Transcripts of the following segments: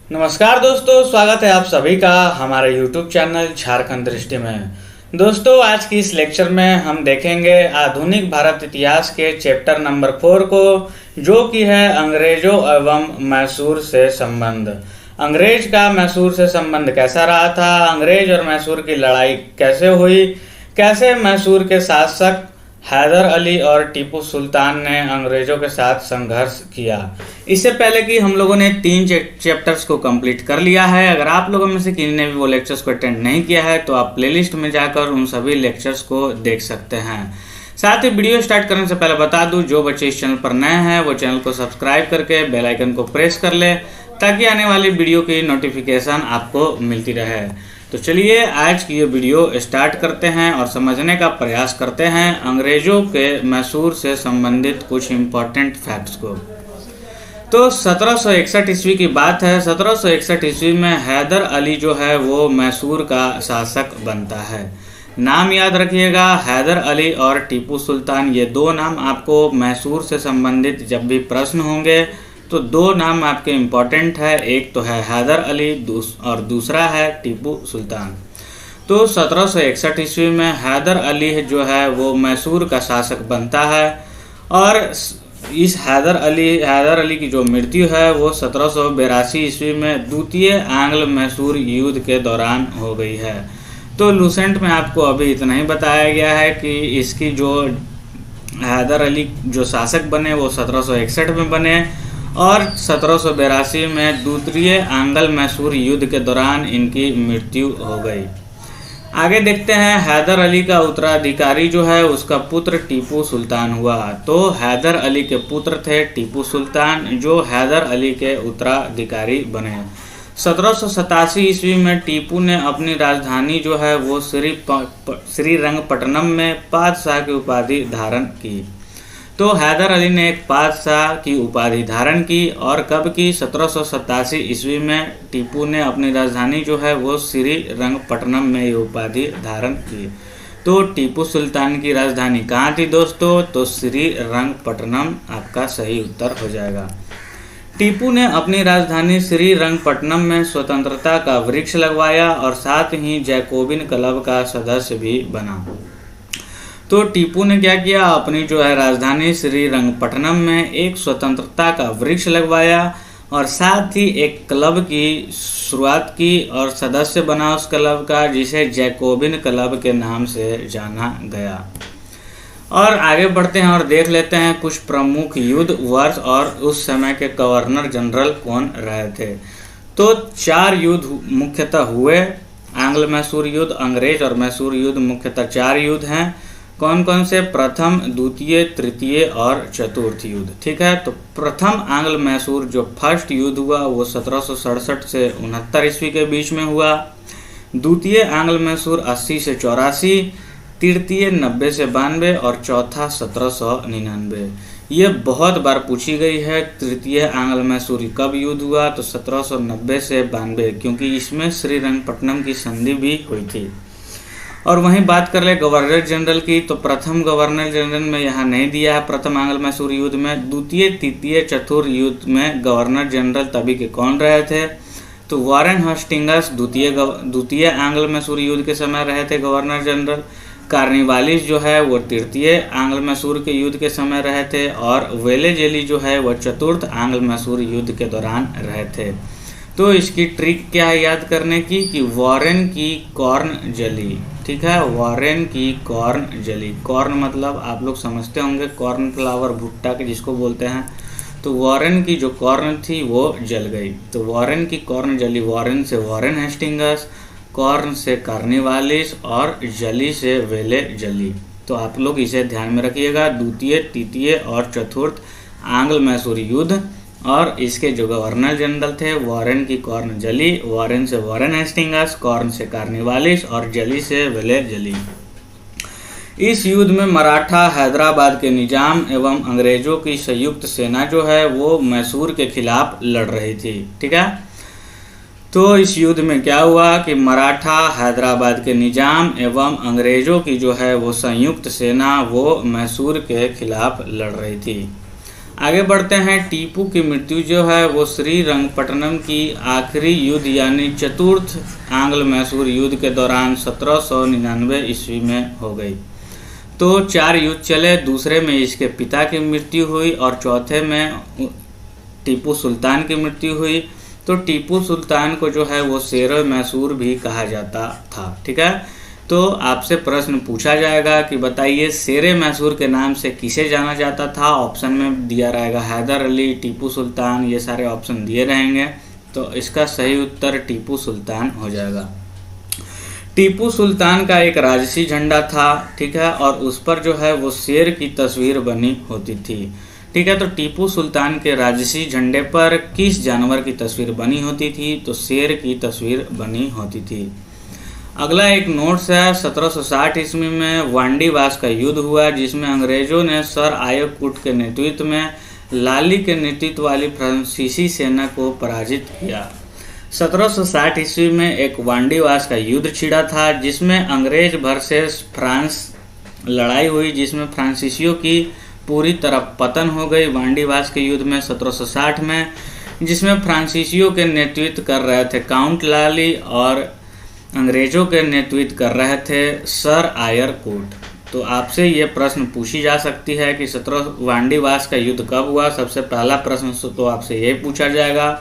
नमस्कार दोस्तों, स्वागत है आप सभी का हमारे YouTube चैनल झारखंड दृष्टि में। दोस्तों, आज की इस लेक्चर में हम देखेंगे आधुनिक भारत इतिहास के चैप्टर नंबर 4 को, जो कि है अंग्रेजों एवं मैसूर से संबंध। अंग्रेज का मैसूर से संबंध कैसा रहा था, अंग्रेज और मैसूर की लड़ाई कैसे हुई, कैसे मैसूर के शासक हैदर अली और टीपू सुल्तान ने अंग्रेजों के साथ संघर्ष किया। इससे पहले कि हम लोगों ने 3 चैप्टर्स को कंप्लीट कर लिया है। अगर आप लोगों में से किसी ने भी वो लेक्चर्स को अटेंड नहीं किया है तो आप प्लेलिस्ट में जाकर उन सभी लेक्चर्स को देख सकते हैं। साथ ही वीडियो स्टार्ट करने से पहले बता दूं, जो बच्चे इस चैनल पर नए हैं वो चैनल को सब्सक्राइब करके बेल आइकन को प्रेस कर ले, ताकि आने वाली वीडियो की नोटिफिकेशन आपको मिलती रहे। तो चलिए आज की ये वीडियो स्टार्ट करते हैं और समझने का प्रयास करते हैं अंग्रेजों के मैसूर से संबंधित कुछ इम्पोर्टेंट फैक्ट्स को। तो 1761 ईस्वी की बात है। 1761 ईस्वी में हैदर अली जो है वो मैसूर का शासक बनता है। नाम याद रखिएगा, हैदर अली और टीपू सुल्तान, ये 2 नाम आपको मैसूर से संबंधित जब भी प्रश्न होंगे तो 2 नाम आपके इम्पोर्टेंट है। एक तो है हैदर अली और दूसरा है टीपू सुल्तान। तो 1761 ईस्वी में हैदर अली जो है वो मैसूर का शासक बनता है और इस हैदर अली की जो मृत्यु है वो 1782 ईस्वी में द्वितीय आंग्ल मैसूर युद्ध के दौरान हो गई है। तो लूसेंट में आपको अभी इतना ही बताया गया है कि इसकी जो हैदर अली जो शासक बने वो 1761 में बने और 1782 में द्वितीय आंग्ल मैसूर युद्ध के दौरान इनकी मृत्यु हो गई। आगे देखते हैं, हैदर अली का उत्तराधिकारी जो है उसका पुत्र टीपू सुल्तान हुआ। तो हैदर अली के पुत्र थे टीपू सुल्तान, जो हैदर अली के उत्तराधिकारी बने। 1787 ईस्वी में टीपू ने अपनी राजधानी जो है वो श्रीरंगपट्टनम में पातशाह की उपाधि धारण की। तो हैदर अली ने एक पातशाह की उपाधि धारण की और कब की? 1787 ईस्वी में टीपू ने अपनी राजधानी जो है वो श्रीरंगपट्टनम में ये उपाधि धारण की। तो टीपू सुल्तान की राजधानी कहाँ थी दोस्तों? तो श्रीरंगपट्टनम आपका सही उत्तर हो जाएगा। टीपू ने अपनी राजधानी श्रीरंगपट्टनम में स्वतंत्रता का वृक्ष लगवाया और साथ ही जैकोबिन क्लब का सदस्य भी बना। तो टीपू ने क्या किया? अपनी जो है राजधानी श्रीरंगपट्टनम में एक स्वतंत्रता का वृक्ष लगवाया और साथ ही एक क्लब की शुरुआत की और सदस्य बना उस क्लब का, जिसे जैकोबिन क्लब के नाम से जाना गया। और आगे बढ़ते हैं और देख लेते हैं कुछ प्रमुख युद्ध वर्ष और उस समय के गवर्नर जनरल कौन रहे थे। तो 4 युद्ध मुख्यतः हुए, आंग्ल मैसूर युद्ध, अंग्रेज और मैसूर युद्ध, मुख्यतः 4 युद्ध हैं। कौन कौन से? प्रथम, द्वितीय, तृतीय और चतुर्थ युद्ध। ठीक है, तो प्रथम आंग्ल मैसूर जो फर्स्ट युद्ध हुआ वो 1767 से 69 ईस्वी के बीच में हुआ। द्वितीय आंग्ल मैसूर 80 से 84, तृतीय 90 से 92 और चौथा 1799। ये बहुत बार पूछी गई है। तृतीय आंग्ल मैसूर कब युद्ध हुआ? तो 1790 से 92, क्योंकि इसमें श्रीरंगपट्टनम की संधि भी हुई थी। और वहीं बात कर ले गवर्नर जनरल की, तो प्रथम गवर्नर जनरल में यहाँ नहीं दिया है प्रथम आंग्ल मैसूर युद्ध में। द्वितीय, तृतीय, चतुर्थ युद्ध में गवर्नर जनरल तभी के कौन रहे थे? तो वॉरेन हेस्टिंग्स द्वितीय आंग्ल मैसूर युद्ध के समय रहे थे गवर्नर जनरल। कार्निवालिस जो है वो तृतीय आंग्ल मैसूर के युद्ध के समय रहे थे और वेलेजेली जो है वो चतुर्थ आंग्ल मैसूर युद्ध के दौरान रहे थे। तो इसकी ट्रिक क्या है याद करने की कि वॉरेन की कॉर्न जली। ठीक है, वॉरेन की कॉर्न जली। कॉर्न मतलब आप लोग समझते होंगे, कॉर्न फ्लावर, भुट्टा के जिसको बोलते हैं। तो वॉरेन की जो कॉर्न थी वो जल गई। तो वॉरेन की कॉर्न जली। वॉरेन से वॉरेन हेस्टिंग्स, कॉर्न से कार्निवालिस और जली से वेले जली। तो आप लोग इसे ध्यान में रखिएगा। द्वितीय, तृतीय और चतुर्थ आंग्ल मैसूर युद्ध और इसके जो गवर्नर जनरल थे, वॉरेन की कॉर्न जली, वॉरेन से वॉरेन हेस्टिंग्स, कॉर्न से कार्निवालिस और जली से वेले जली। इस युद्ध में मराठा, हैदराबाद के निजाम एवं अंग्रेजों की संयुक्त सेना जो है वो मैसूर के खिलाफ लड़ रही थी। ठीक है, तो इस युद्ध में क्या हुआ कि मराठा, हैदराबाद के निजाम एवं अंग्रेजों की जो है वो संयुक्त सेना वो मैसूर के खिलाफ लड़ रही थी। आगे बढ़ते हैं। टीपू की मृत्यु जो है वो श्रीरंगपट्टनम की आखिरी युद्ध यानी चतुर्थ आंग्ल मैसूर युद्ध के दौरान 1799 ईस्वी में हो गई। तो 4 युद्ध चले, दूसरे में इसके पिता की मृत्यु हुई और चौथे में टीपू सुल्तान की मृत्यु हुई। तो टीपू सुल्तान को जो है वो शेर मैसूर भी कहा जाता था। ठीक है, तो आपसे प्रश्न पूछा जाएगा कि बताइए शेर मैसूर के नाम से किसे जाना जाता था। ऑप्शन में दिया रहेगा हैदर अली, टीपू सुल्तान, ये सारे ऑप्शन दिए रहेंगे। तो इसका सही उत्तर टीपू सुल्तान हो जाएगा। टीपू सुल्तान का एक राजसी झंडा था, ठीक है, और उस पर जो है वो शेर की तस्वीर बनी होती थी। ठीक है, तो टीपू सुल्तान के राजसी झंडे पर किस जानवर की तस्वीर बनी होती थी? तो शेर की तस्वीर बनी होती थी। अगला एक नोट्स है। 1760 ईस्वी में वांडीवास का युद्ध हुआ जिसमें अंग्रेजों ने सर आयाकुट के नेतृत्व में लाली के नेतृत्व वाली फ्रांसीसी सेना को पराजित किया। 1760 ईस्वी में एक वांडीवास का युद्ध छिड़ा था जिसमें अंग्रेज वर्सेस फ्रांस लड़ाई हुई, जिसमें फ्रांसीसियों की पूरी तरह पतन हो गई। वांडीवास के युद्ध में 1760 में, जिसमें फ्रांसीसियों के नेतृत्व कर रहे थे काउंट लाली और अंग्रेजों के नेतृत्व कर रहे थे सर आयरकोट। तो आपसे ये प्रश्न पूछी जा सकती है कि वांडीवास का युद्ध कब हुआ। सबसे पहला प्रश्न तो आपसे यही पूछा जाएगा।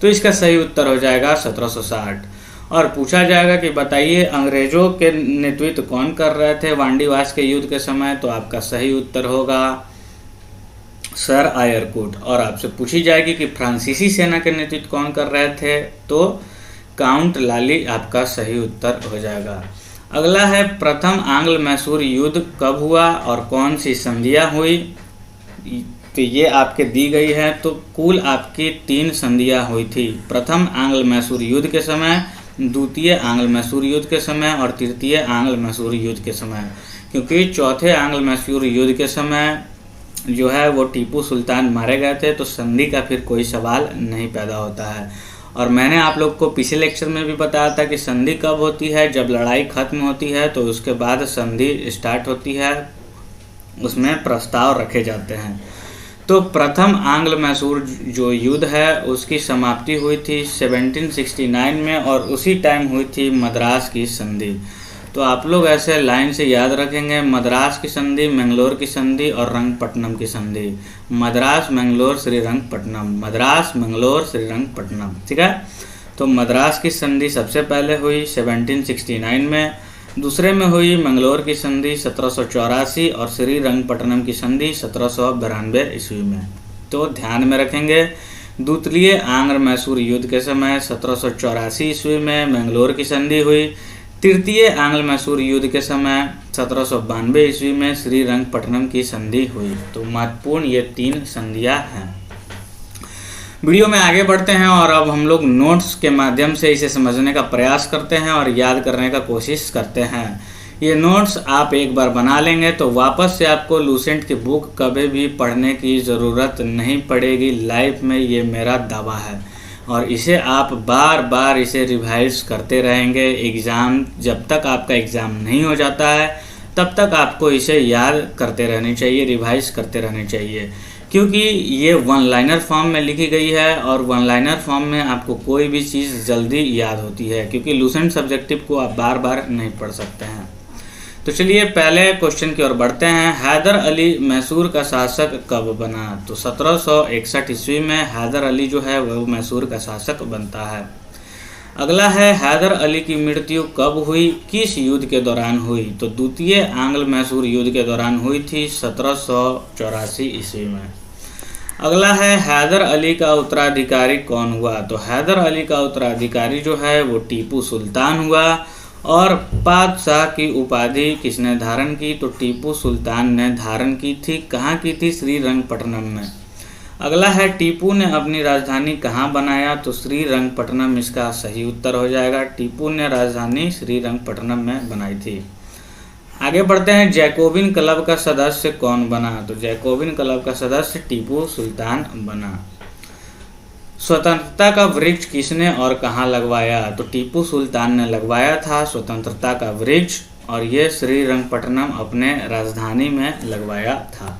तो इसका सही उत्तर हो जाएगा 1760। और पूछा जाएगा कि बताइए अंग्रेजों के नेतृत्व कौन कर रहे थे वांडीवास के युद्ध के समय। तो आपका सही उत्तर होगा सर आयरकोट। और आपसे पूछी जाएगी कि फ्रांसीसी सेना के नेतृत्व कौन कर रहे थे, तो काउंट लाली आपका सही उत्तर हो जाएगा। अगला है प्रथम आंग्ल मैसूर युद्ध कब हुआ और कौन सी संधियां हुई। तो ये आपके दी गई है। तो कुल आपकी 3 संधियां हुई थी। प्रथम आंग्ल मैसूर युद्ध के समय, द्वितीय आंग्ल मैसूर युद्ध के समय और तृतीय आंग्ल मैसूर युद्ध के समय। क्योंकि चौथे आंग्ल मैसूर युद्ध के समय जो है वो टीपू सुल्तान मारे गए थे, तो संधि का फिर कोई सवाल नहीं पैदा होता है। और मैंने आप लोग को पिछले लेक्चर में भी बताया था कि संधि कब होती है, जब लड़ाई खत्म होती है तो उसके बाद संधि स्टार्ट होती है, उसमें प्रस्ताव रखे जाते हैं। तो प्रथम आंग्ल मैसूर जो युद्ध है उसकी समाप्ति हुई थी 1769 में और उसी टाइम हुई थी मद्रास की संधि। तो आप लोग ऐसे लाइन से याद रखेंगे, मद्रास की संधि, मैंगलोर की संधि और रंगपट्टनम की संधि। मद्रास, मैंगलोर, श्रीरंगपट्टनम, मद्रास, मैंगलोर, श्रीरंगपट्टनम। ठीक है, तो मद्रास की संधि सबसे पहले हुई 1769 में, दूसरे में हुई मैंगलोर की संधि 1784 और श्रीरंगपट्टनम की संधि 1792 ईस्वी में। तो ध्यान में रखेंगे, द्वितीय आंग्ल मैसूर युद्ध के समय 1784 ईस्वी में मैंगलोर की संधि हुई। तृतीय आंग्ल मैसूर युद्ध के समय 1792 ईस्वी में श्रीरंगपट्टनम की संधि हुई। तो महत्वपूर्ण ये 3 संधियां हैं। वीडियो में आगे बढ़ते हैं और अब हम लोग नोट्स के माध्यम से इसे समझने का प्रयास करते हैं और याद करने का कोशिश करते हैं। ये नोट्स आप एक बार बना लेंगे तो वापस से आपको लूसेंट की बुक कभी भी पढ़ने की ज़रूरत नहीं पड़ेगी लाइफ में, ये मेरा दावा है। और इसे आप बार बार इसे रिवाइज करते रहेंगे। एग्ज़ाम जब तक आपका एग्ज़ाम नहीं हो जाता है तब तक आपको इसे याद करते रहने चाहिए, रिवाइज करते रहने चाहिए, क्योंकि ये 1 लाइनर फॉर्म में लिखी गई है और 1 लाइनर फॉर्म में आपको कोई भी चीज़ जल्दी याद होती है, क्योंकि लूसेंट सब्जेक्टिव को आप बार बार नहीं पढ़ सकते हैं। तो चलिए पहले क्वेश्चन की ओर बढ़ते हैं। हैदर अली मैसूर का शासक कब बना? तो 1761 ईस्वी में हैदर अली जो है वह मैसूर का शासक बनता है। अगला है हैदर अली की मृत्यु कब हुई, किस युद्ध के दौरान हुई? तो द्वितीय आंग्ल मैसूर युद्ध के दौरान हुई थी 1784 ईस्वी में। अगला है हैदर अली का उत्तराधिकारी कौन हुआ? तो हैदर अली का उत्तराधिकारी जो है वो टीपू सुल्तान हुआ। और बादशाह की उपाधि किसने धारण की? तो टीपू सुल्तान ने धारण की थी। कहाँ की थी? श्रीरंगपट्टनम में। अगला है टीपू ने अपनी राजधानी कहाँ बनाया? तो श्रीरंगपट्टनम इसका सही उत्तर हो जाएगा। टीपू ने राजधानी श्रीरंगपट्टनम में बनाई थी। आगे बढ़ते हैं, जैकोबिन क्लब का सदस्य कौन बना? तो जैकोबिन क्लब का सदस्य टीपू सुल्तान बना। स्वतंत्रता का वृक्ष किसने और कहाँ लगवाया? तो टीपू सुल्तान ने लगवाया था स्वतंत्रता का वृक्ष, और ये श्रीरंगपट्टनम अपने राजधानी में लगवाया था।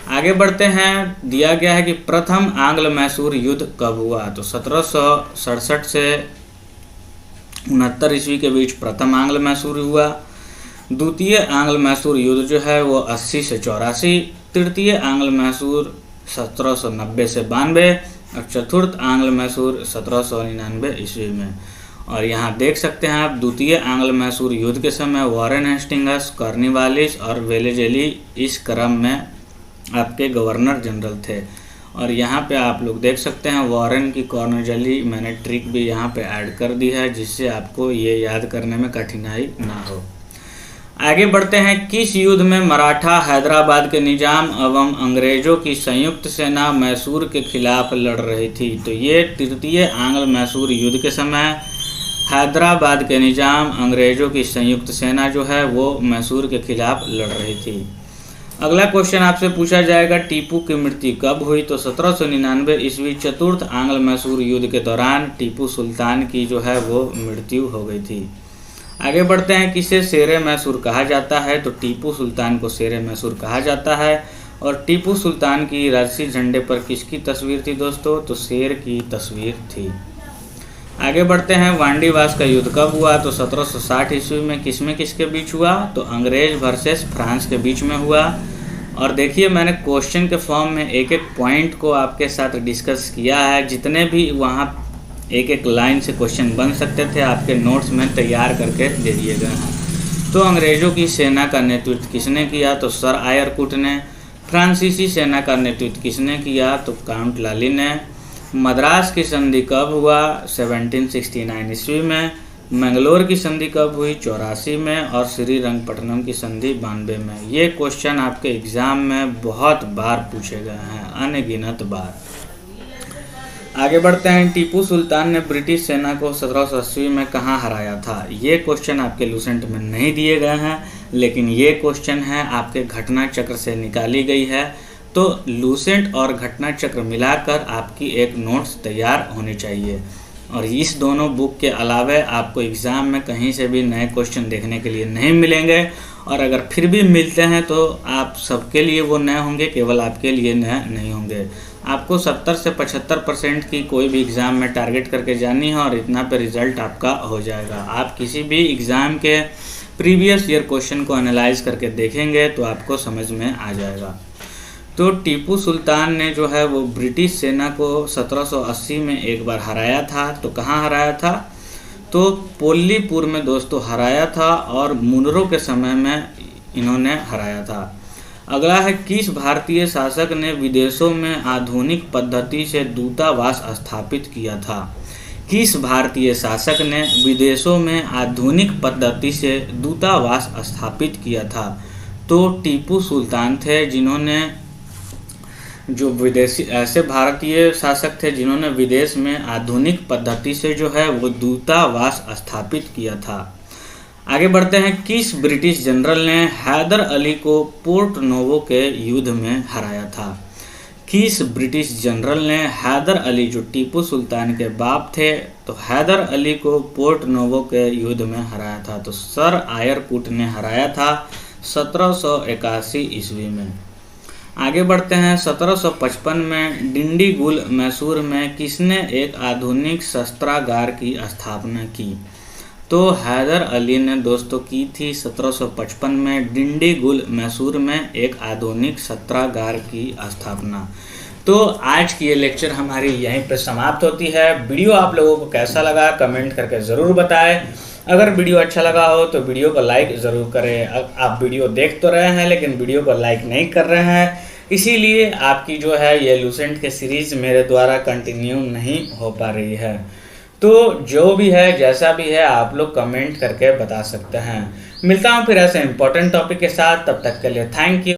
आगे बढ़ते हैं, दिया गया है कि प्रथम आंग्ल मैसूर युद्ध कब हुआ। तो 1767 से 69 ईस्वी के बीच प्रथम आंग्ल मैसूर हुआ। द्वितीय आंग्ल मैसूर युद्ध जो है वो 80 से 84, तृतीय आंग्ल मैसूर 1790 से 92 और चतुर्थ आंग्ल मैसूर 1799 ईस्वी में। और यहाँ देख सकते हैं आप, द्वितीय आंग्ल मैसूर युद्ध के समय वॉरेन हेस्टिंग्स, कॉर्नवालिस और वेलेज़ली इस क्रम में आपके गवर्नर जनरल थे। और यहाँ पे आप लोग देख सकते हैं वॉरेन की कॉर्नवालिस, मैंने ट्रिक भी यहाँ पे ऐड कर दी है जिससे आपको ये याद करने में कठिनाई ना हो। आगे बढ़ते हैं, किस युद्ध में मराठा हैदराबाद के निजाम एवं अंग्रेजों की संयुक्त सेना मैसूर के खिलाफ लड़ रही थी। तो ये तृतीय आंग्ल मैसूर युद्ध के समय हैदराबाद के निजाम, अंग्रेजों की संयुक्त सेना जो है वो मैसूर के खिलाफ लड़ रही थी। अगला क्वेश्चन आपसे पूछा जाएगा, टीपू की मृत्यु कब हुई। तो 1799 ईस्वी चतुर्थ आंग्ल मैसूर युद्ध के दौरान टीपू सुल्तान की जो है वो मृत्यु हो गई थी। आगे बढ़ते हैं, किसे शेरे मैसूर कहा जाता है। तो टीपू सुल्तान को शेरे मैसूर कहा जाता है। और टीपू सुल्तान की राजसी झंडे पर किसकी तस्वीर थी दोस्तों। तो शेर की तस्वीर थी। आगे बढ़ते हैं, वांडीवास का युद्ध कब हुआ। तो 1760 ईस्वी में किसके बीच हुआ। तो अंग्रेज वर्सेस फ्रांस के बीच में हुआ। और देखिए, मैंने क्वेश्चन के फॉर्म में एक एक पॉइंट को आपके साथ डिस्कस किया है। जितने भी वहाँ एक एक लाइन से क्वेश्चन बन सकते थे आपके नोट्स में तैयार करके दे दिए गए हैं। तो अंग्रेजों की सेना का नेतृत्व किसने किया। तो सर आयर कूट ने। फ्रांसीसी सेना का नेतृत्व किसने किया। तो काउंट लाली ने। मद्रास की संधि कब हुआ। 1769 ईस्वी में। मैंगलोर की संधि कब हुई। 84 में। और श्रीरंगपट्टनम की संधि 92 में। ये क्वेश्चन आपके एग्जाम में बहुत बार पूछे गए हैं, अनगिनत बार। आगे बढ़ते हैं, टीपू सुल्तान ने ब्रिटिश सेना को 1780 में कहाँ हराया था। ये क्वेश्चन आपके लूसेंट में नहीं दिए गए हैं, लेकिन ये क्वेश्चन है आपके घटना चक्र से निकाली गई है। तो लूसेंट और घटना चक्र मिलाकर आपकी एक नोट्स तैयार होनी चाहिए। और इस दोनों बुक के अलावा आपको एग्ज़ाम में कहीं से भी नए क्वेश्चन देखने के लिए नहीं मिलेंगे। और अगर फिर भी मिलते हैं तो आप सबके लिए वो नए होंगे, केवल आपके लिए नए नहीं होंगे। आपको 70 से 75% की कोई भी एग्ज़ाम में टारगेट करके जानी है और इतना पे रिज़ल्ट आपका हो जाएगा। आप किसी भी एग्ज़ाम के प्रीवियस ईयर क्वेश्चन को एनालाइज करके देखेंगे तो आपको समझ में आ जाएगा। तो टीपू सुल्तान ने जो है वो ब्रिटिश सेना को 1780 में एक बार हराया था। तो कहाँ हराया था। तो पोल्लीपुर में दोस्तों हराया था और मुनरो के समय में इन्होंने हराया था। अगला है, किस भारतीय शासक ने विदेशों में आधुनिक पद्धति से दूतावास स्थापित किया था। किस भारतीय शासक ने विदेशों में आधुनिक पद्धति से दूतावास स्थापित किया था। तो टीपू सुल्तान थे, जिन्होंने जो विदेशी ऐसे भारतीय शासक थे जिन्होंने विदेश में आधुनिक पद्धति से जो है वो दूतावास स्थापित किया था। आगे बढ़ते हैं, किस ब्रिटिश जनरल ने हैदर अली को पोर्ट नोवो के युद्ध में हराया था। किस ब्रिटिश जनरल ने हैदर अली, जो टीपू सुल्तान के बाप थे, तो हैदर अली को पोर्ट नोवो के युद्ध में हराया था। तो सर आयर कूट ने हराया था 1781 ईस्वी में। आगे बढ़ते हैं, 1755 में डिंडीगुल मैसूर में किसने एक आधुनिक शस्त्रागार की स्थापना की। तो हैदर अली ने दोस्तों की थी 1755 में डिंडीगुल मैसूर में एक आधुनिक शस्त्रागार की स्थापना। तो आज की ये लेक्चर हमारी यहीं पर समाप्त होती है। वीडियो आप लोगों को कैसा लगा कमेंट करके ज़रूर बताएं। अगर वीडियो अच्छा लगा हो तो वीडियो को लाइक ज़रूर करें। आप वीडियो देख तो रहे हैं लेकिन वीडियो को लाइक नहीं कर रहे हैं, इसीलिए आपकी जो है ये लूसेंट के सीरीज़ मेरे द्वारा कंटिन्यू नहीं हो पा रही है। तो जो भी है जैसा भी है आप लोग कमेंट करके बता सकते हैं। मिलता हूँ फिर ऐसे इंपॉर्टेंट टॉपिक के साथ, तब तक के लिए थैंक यू।